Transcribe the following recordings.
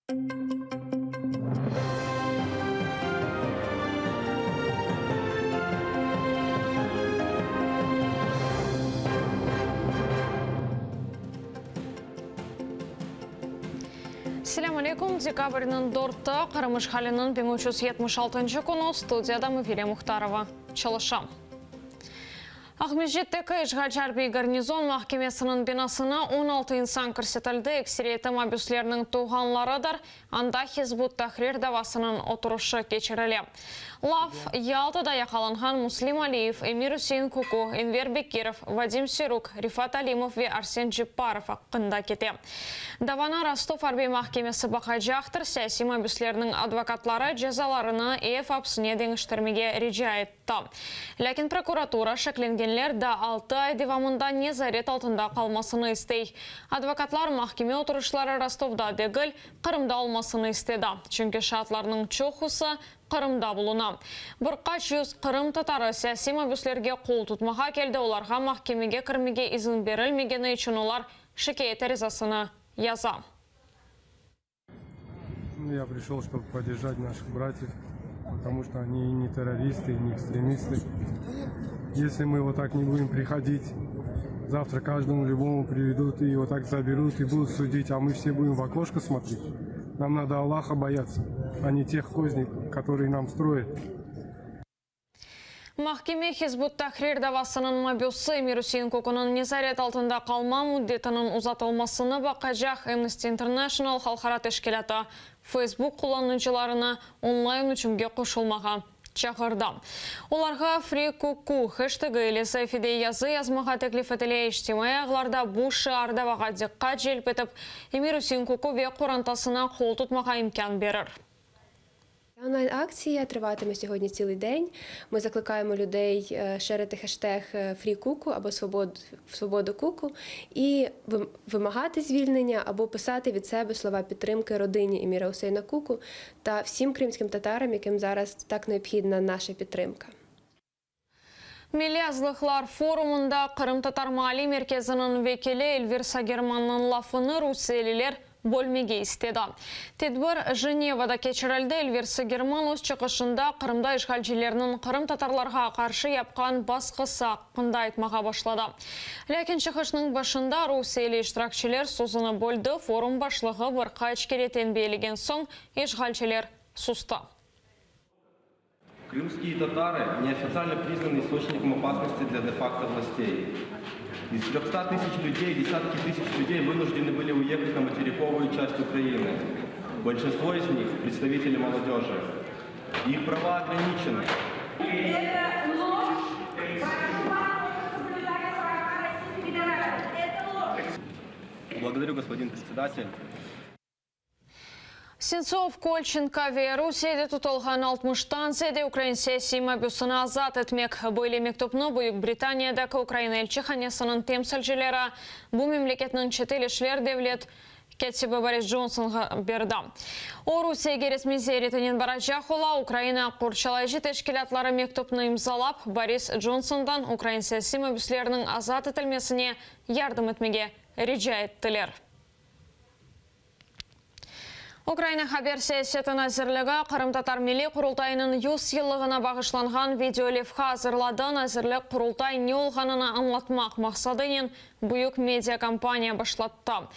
Assalamu alaikum. Декабрьнің дорты, Қарымыш халінің 1376 күні студияда Мүфире Мұхтарова. Чалышам. Ахмеджеттегі Ишғал Жарби гарнизон махкемесінің бинасына 16 инсан көрсетілді. Эксиреті мабюслерінің туғанларыдыр. Анда Хизбут Тахрир давасының отырышы кечірілі. Лав Ялтада яқаланған Муслим Алиев, Эмир Усейн Куку, Энвер Бекиров, Вадим Сирук, Рифат Алимов ве Арсен Джиппаров аққында кете. Давана Ростов Арби махкемесі бақай жақтыр, сәйси мабюслерінің адвокатлары жазаларыны ЕФ апсыне деңіштермеге реджа етті. Ләкин прокуратура шекленгенлер да 6 ай девамында не зарет алтында қалмасыны істей. Адвокатлар махкеме отырышлары Ростовда дегіл Қырымда олмасыны істеді. Чүнкі шатларының чоқысы Қырымда бұлына. Бұрқа 100 Қырым татары сәси мабюслерге қол тұтмаға келді. Оларға махкемеге кірмеге изін берілмегені үшін олар шикает аризасыны яза. Я пришел, чтобы поддержать наших братьев, потому что они не террористы, не экстремисты. Если мы вот так не будем приходить, завтра каждому любому приведут и вот так заберут и будут судить, а мы все будем в окошко смотреть. Нам надо Аллаха бояться, а не тех козней, которые нам строят. Махкеме Хизбут Тахрир давасының мабюсы Эмир Усейн Кукунun незарет алтында қалма мүддетінің ұзатылмасыны бақажақ Amnesty International халқара тешкелаты Facebook қолданушыларына онлайн үчімге қошылмаға чақырды. Оларға Free Kuku хэштегі елесі фиде язы язмаға теклиф етіле ештемей ағларда бұшы ардаваға диққат желпетіп, Эмир Усейн Куку ве қорантасына қол тұтмаға имкан берір. Онлайн-акція триватиме сьогодні цілий день. Ми закликаємо людей шерити хештег Free Kuku або Свободу Куку і вимагати звільнення або писати від себе слова підтримки родині Еміра Усейна Куку та всім кримським татарам, яким зараз так необхідна наша підтримка. Миллиязлықлар форумында Қырым татар мали мерkezінің векелі Эльвир Сагерманның лафыны руселелер бөлмеге істеді. Тедбір Женевада кечірілді. Эльвир Сагерман өз чықышында Қырымда ишғалшілерінің Қырым татарларға қаршы япқан басқысы аққында айтмаға башлады. Ләкин чықышының башында Русели иштиракчилер сөзіні бөлді. Форум башлығы бір қайчкеретін белеген соң ишғалшілер сұсты. Крымские татары неофициально признаны источником опасности для де-факто властей. Из 300 тысяч людей, десятки тысяч людей вынуждены были уехать на материковую часть Украины. Большинство из них – представители молодежи. Их права ограничены. Благодарю, господин председатель. Сенцов, Кольченко ве Русияде тұтылған 60-тан зәде Украин сәйси мабюсына азат етмек. Бөйлі мектопны Бүйік Британиядағы Украина элчіханесінің темсілжілері бұл мемлекетінің четелешлер девлет Кетсебі Борис Джонсонға берді. О Русияге ресми зеретінен барачақ ола Украина қорчалайжы тәшкілатлары мектопны имзалап, Борис Джонсондан Украин сәйси мабюслерінің азат етілмесіне ярдым етмеге реджа еттілер. Украина хабер сәйсетін әзірлігі Қырым татар милли құрылтайының 100 елығына бағышланған видеолевқа азырлады. Әзірлік құрылтай не олғанына аңлатмақ мақсадымен бұйық медиа компания башлатты.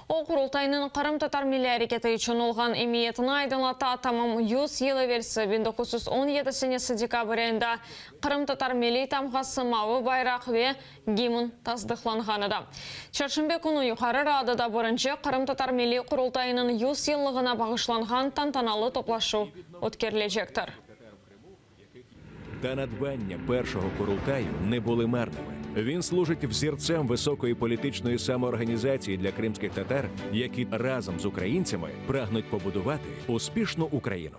О құрылтайның Қырым татар милли әрекеті үшін олған емиетін айдынлата тамам 100 елі версі 1917 декабрінде Қырым татар милли тамғасы мауы байрақ ве гимн таздықланғаныда. Чаршынбе күні юқары радыда бұрыншы Қырым татар милли құрылтайының 100 елігіне бағышланған тантаналы топлашу өткерілежектір. Та надбання першого Курултаю не були марними. Він служить взірцем високої політичної самоорганізації для кримських татар, які разом з українцями прагнуть побудувати успішну Україну.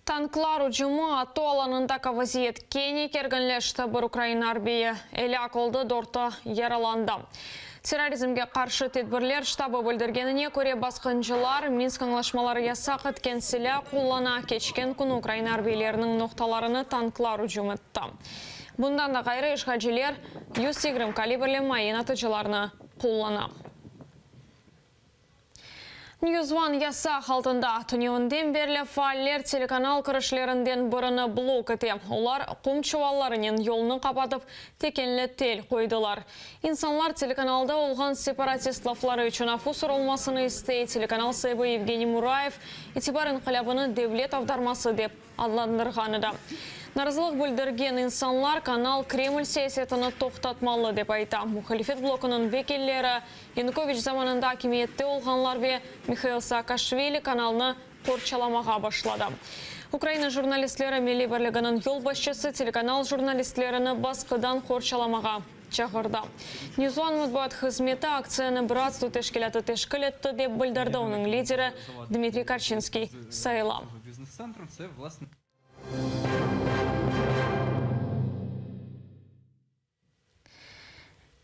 Танклар ұжымы ато аланында вазиет кені кергінлешті бір Украина арбейі әлі ақылды дорты яраланды. Терроризмге қаршы тедбірлер штабы білдіргеніне көре басқыншылар Минск аңлашмалары ясақ еткен сілі қолана кечкен күн Украина арбейлерінің ноқталарыны танклар ұжым етті. Bundan da gayrı işgalciler 120 kaliberli mayın atıcılarını kullanı. News One yasa altında tününden berli faaller telekanal kırışlarından birini blok eti. Ular kum çuvallarının yolunu kapatıp tekenli tel koydular. İnsanlar telekanalda olğan separatist lafları için affı sorulmasını istey. Telekanal sahibi Evgeniy Murayev itibar inqilabını devlet avdarması dep adlandırğanıda. Narazılıq bildirgen insanlar kanal Kreml siyasatını toxtatmalı dep ayta. Muhalefet blokunun vekilleri Yanukovich zamanında hakimiyette olğanlar ve Mikhail Saakashvili kanalını korçalamağa başladı. Ukrayna jurnalistleri Milli Birliği'nin yol başçısı telekanal jurnalistlerini baskıdan korçalamağa çağırdı. News One matbuat hizmeti aksiyonu Bratstvo teşkilatı teşkil etti dep bildirdi onun lideri Dmitry Karchinskiy sayıla.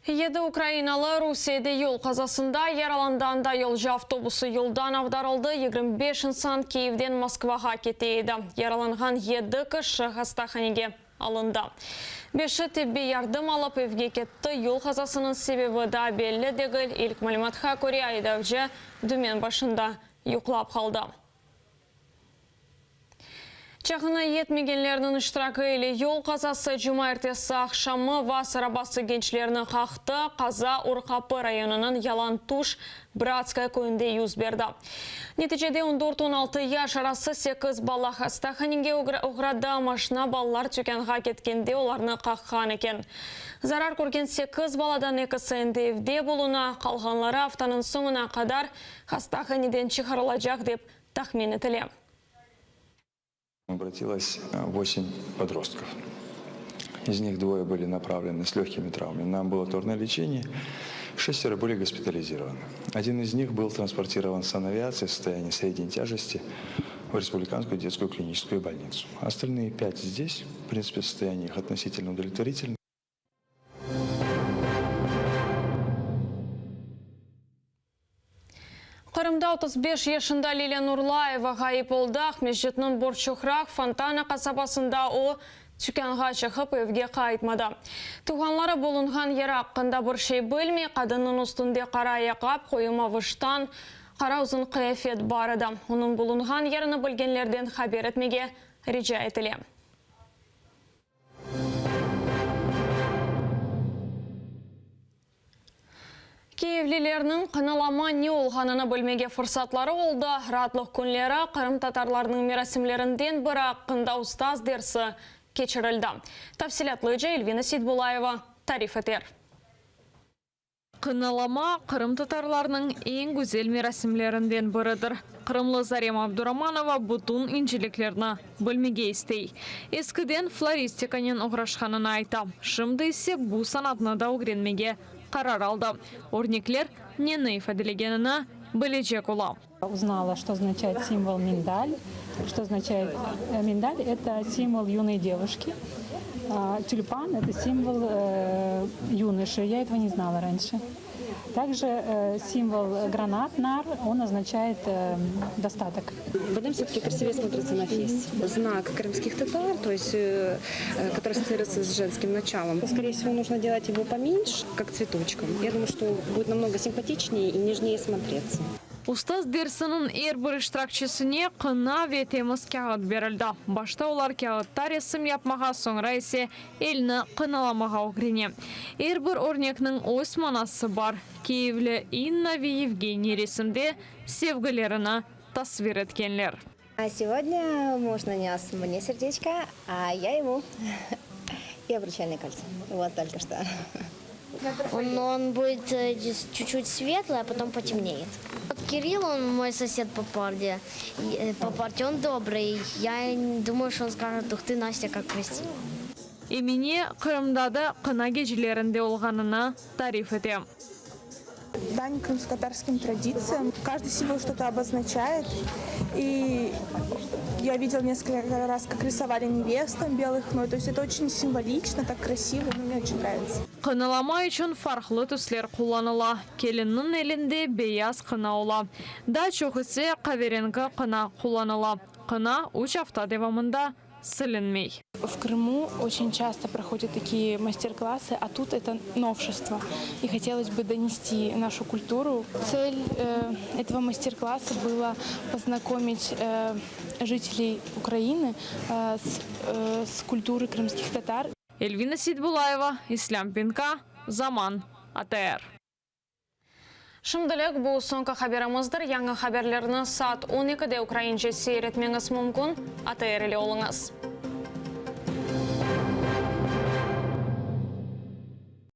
Yedi Ukraynalı Rusiyada yol kazasında yaralandığında yolcu avtobusu yoldan avdarıldı. 25 insan Kiev'den Moskvaga keteydi. Yaralangan 7 kişi hastahanege alındı. 5'i tibbi yardım alıp evge ketті. Yol kazasının sebebi da belli değil. İlk malumatga ko'ra aydavchi dümen başında yoklap kaldı. Çağına yetmegenlerinin iştirakı ile yol kazası cuma ertesi akşamı Vas arabası gençlerini kalktı. Kaza Urkapı rayonunun Yalantuş Bratskaya köyünde yüz verdi. Neticede 14-16 yaş arası 8 bala hastahanege uğradı. Maşına ballar tükenga ketkende olarını kakkan eken. Zarar көрген 8 baladan ikisi evde buluna, kalganları haftanın sonuna kadar hastahaneden çıkarılacak dep tahmin edilir. Обратилось 8 подростков. Из них двое были направлены с легкими травмами на амбулаторное лечение, 6 были госпитализированы. Один из них был транспортирован с санавиацией в состоянии средней тяжести в Республиканскую детскую клиническую больницу. Остальные 5 здесь, в принципе, состояние их относительно удовлетворительное. Kırım'da 35 yaşında Lilian Nurlayeva gayip oldu. Mescidinin Borçukrak Fontana kasabasında o tükanga çıkıp evge kayıtmadı. Tuğanları bulungan yeri hakkında bir şey bilmey, kadının üstünde kara yakap, koyuma vıştan, kara uzun kıyafet barıdı. Onun bulungan yerini bilgenlerden haber etmege rica etili. Kiyevlilerinin kınalama ne olğanını bilmege fırsatları oldu. Rahatlık günleri Kırım tatarlarının merasimlerinden biri hakkında ustaz dersi geçirildi. Tafsilatlıca Elvina Sidbulayeva tarif eder. Kınalama Kırım tatarlarının en güzel merasimlerinden biridir. Kırımlı Zarem Abduramanova bütün inceliklerini bilmege istey. Eskiden floristikanın uğraşkanını ayta. Şimdi ise bu sanatını da öğrenmege karar aldı. Örnekler neni ifadelegenini bilecek ola. Узнала, что означает символ миндаль. Что означает миндаль? Это символ юной девушки. Тюльпан – это символ юноши. Я этого не знала раньше. Также символ гранат, нар, он означает достаток. В этом все-таки красивее смотрится на фейс. Знак крымских татар, то есть, который ассоциируется с женским началом. Скорее всего, нужно делать его поменьше, как цветочком. Я думаю, что будет намного симпатичнее и нежнее смотреться. Ustaz dersinin bir iştirakçısına kına ve temiz kağıt verildi. Başta olar kağıtlar resim yapmağa, sonra ise elini kınalamağa öğreniyor. Bir örnekinin öz manası var. Kiyevli Inna ve Evgeniy resimde sevgilerini tasvir etkenler. Сегодня муж нанес мне сердечко, а я ему и обручальное кольцо. Вот только что. Он будет чуть-чуть светлый, а потом потемнеет. Вот Кирилл, он мой сосед по парте. Он добрый. Я думаю, что он скажет: ух ты, Настя, как красиво. Emine Kırım'da da kına gecelerinde olğanını tarif ediyor. Дань крымско-татарским традициям. Каждый символ что-то обозначает. И я видел несколько раз, как рисовали невестам белых хной. То есть это очень символично, так красиво. Мне очень нравится. Kınalama için farklı tüsler kullanıla. Kelinin elinde beyaz kına ola. Daha çok ise kahverengi kına kullanıla. Kına 3 hafta devamında сіленмей. В Крыму очень часто проходят такие мастер-классы, а тут это новшество. И хотелось бы донести нашу культуру. Цель этого мастер-класса была познакомить жителей Украины с культурой крымских татар. Эльвина Сейдбулаева, Ислам Пинка, Заман, АТР. Шымдылык бұл соңғы хабарымыздар. Яңа хабарларны саат 12-де украинча сейретмеңіз мүмкін. АТР-лі олыңыз.